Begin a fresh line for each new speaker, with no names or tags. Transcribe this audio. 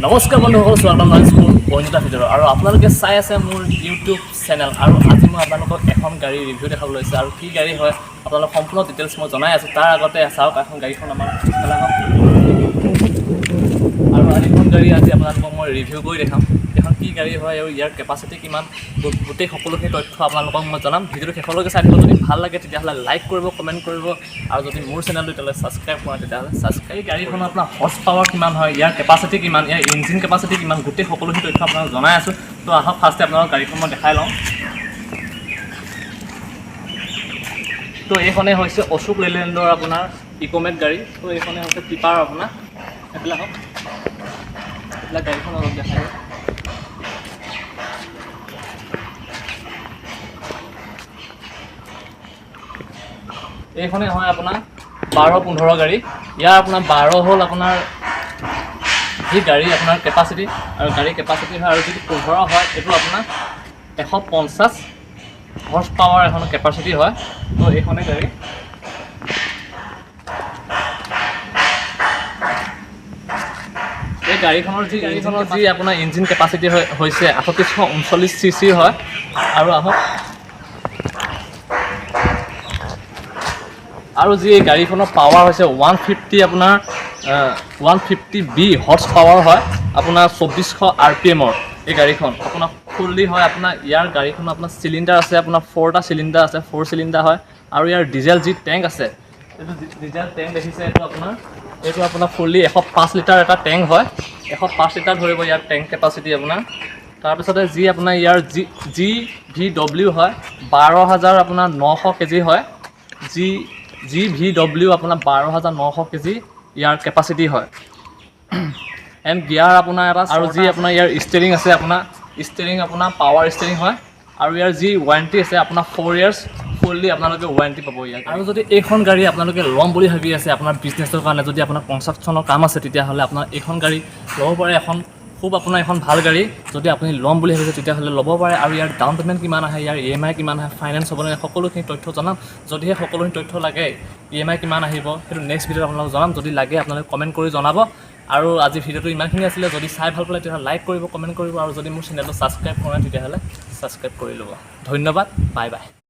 নমস্কাৰ বন্ধুসকল, স্বাগতম জনাইছোঁ মোৰ বন্যতা ভিডিঅ'ত। আৰু আপোনালোকে চাই আছে মোৰ ইউটিউব চেনেল। আৰু আজি মই আপোনালোকক এখন গাড়ী ৰিভিউ দেখাবলৈ লৈছোঁ। আৰু কি গাড়ী হয় আপোনালোকক সম্পূৰ্ণ ডিটেইলছ মই জনাই আছোঁ। তাৰ আগতে চাওক এখন গাড়ীখন আমাৰ খেলাখন। আৰু এখন গাড়ী আজি আপোনালোকক মই ৰিভিউ কৰি দেখাম। এখন কি গাড়ী হয় আৰু ইয়াৰ কেপাচিটি কিমান, গোটেই সকলোখিনি তথ্য আপোনালোকক মই জনাম। ভিডিঅ'টো শেষলৈকে চাই থাকিব। যদি ভাল লাগে তেতিয়াহ'লে লাইক কৰিব, কমেণ্ট কৰিব। আৰু যদি মোৰ চেনেলটো তেতিয়াহ'লে ছাবস্ক্ৰাইব কৰা তেতিয়াহ'লে ছাবস্ক্ৰাইব। এই গাড়ীখনৰ আপোনাৰ হৰ্চ পাৱাৰ কিমান হয়, ইয়াৰ কেপাচিটি কিমান, ইয়াৰ ইঞ্জিন কেপাচিটি কিমান, গোটেই সকলোখিনি তথ্য আপোনালোকক জনাই আছোঁ। তো আহক ফাৰ্ষ্টে আপোনালোকক গাড়ীখন মই দেখাই লওঁ। তো এইখনেই হৈছে অশোক লেলেণ্ডৰ আপোনাৰ ইক'মেট গাড়ী। তো এইখনেই হৈছে টিপাৰ আপোনাৰ। এইবিলাক হওক, এইবিলাক গাড়ীখন অলপ দেখাই দিওঁ। এইখনেই হয় আপোনাৰ 12-15 গাড়ী। ইয়াৰ আপোনাৰ 12 হ'ল আপোনাৰ যি গাড়ী আপোনাৰ কেপাচিটি, আৰু গাড়ী কেপাচিটি হয়। আৰু যদি 15 হয় এইটো আপোনাৰ 150 হৰ্চ পাৱাৰ এখন কেপাচিটি হয়। তো এইখনেই গাড়ী। এই গাড়ীখনৰ যি আপোনাৰ ইঞ্জিন কেপাচিটি হৈছে 3839 cc হয়। আৰু আহক, আৰু যি এই গাড়ীখনৰ পাৱাৰ হৈছে 150 আপোনাৰ 150B হৰ্চ পাৱাৰ হয়। আপোনাৰ 2400 RPMৰ এই গাড়ীখন আপোনাৰ ফুল্লি হয়। আপোনাৰ ইয়াৰ গাড়ীখন আপোনাৰ চিলিণ্ডাৰ আছে, আপোনাৰ 4টা চিলিণ্ডাৰ আছে, 4 চিলিণ্ডাৰ হয়। আৰু ইয়াৰ ডিজেল যি টেংক আছে, এইটো ডিজেল টেংক দেখিছে, এইটো আপোনাৰ ফুল্লি 105 লিটাৰ এটা টেংক হয়। 105 লিটাৰ ধৰিব ইয়াৰ টেংক কেপাচিটি আপোনাৰ। তাৰপিছতে যি আপোনাৰ ইয়াৰ GVW হয় 12,000 আপোনাৰ 900 কেজি হয়। GVW আপোনাৰ 12,900 কেজি ইয়াৰ কেপাচিটি হয়। এণ্ড গিয়াৰ আপোনাৰ এটা, আৰু যি আপোনাৰ ইয়াৰ ষ্টেৰিং আছে, আপোনাৰ ষ্টেৰিং আপোনাৰ পাৱাৰ ষ্টেৰিং হয়। আৰু ইয়াৰ যি ৱাৰেণ্টি আছে আপোনাৰ 4 years ফুল্লি আপোনালোকে ৱাৰেণ্টি পাব ইয়াৰ। আৰু যদি এইখন গাড়ী আপোনালোকে ল'ম বুলি ভাবি আছে আপোনাৰ বিজনেছৰ কাৰণে, যদি আপোনাৰ কনষ্ট্ৰাকশ্যনৰ কাম আছে, তেতিয়াহ'লে আপোনাৰ এইখন গাড়ী ল'ব পাৰে। আপোনাৰ এখন ভাল গাড়ী যদি আপুনি ল'ম বুলি ভাবিছে তেতিয়াহ'লে ল'ব পাৰে। আৰু ইয়াৰ ডাউন পে'মেণ্ট কিমান আহে, ইয়াৰ EMI কিমান আহে, ফাইনেন্স হ'ব নে, সকলোখিনি তথ্য জনাম। যদিহে সকলোখিনি তথ্য লাগে, EMI কিমান আহিব, সেইটো নেক্সট ভিডিঅ'ত আপোনালোকক জনাম। যদি লাগে আপোনালোকে কমেণ্ট কৰি জনাব। আৰু আজি ভিডিঅ'টো ইমানখিনি আছিলে। যদি চাই ভাল পালে তেতিয়াহ'লে লাইক কৰিব, কমেণ্ট কৰিব। আৰু যদি মোৰ চেনেলটো ছাবস্ক্ৰাইব কৰা নাই তেতিয়াহ'লে ছাবস্ক্ৰাইব কৰি ল'ব। ধন্যবাদ, বাই বাই।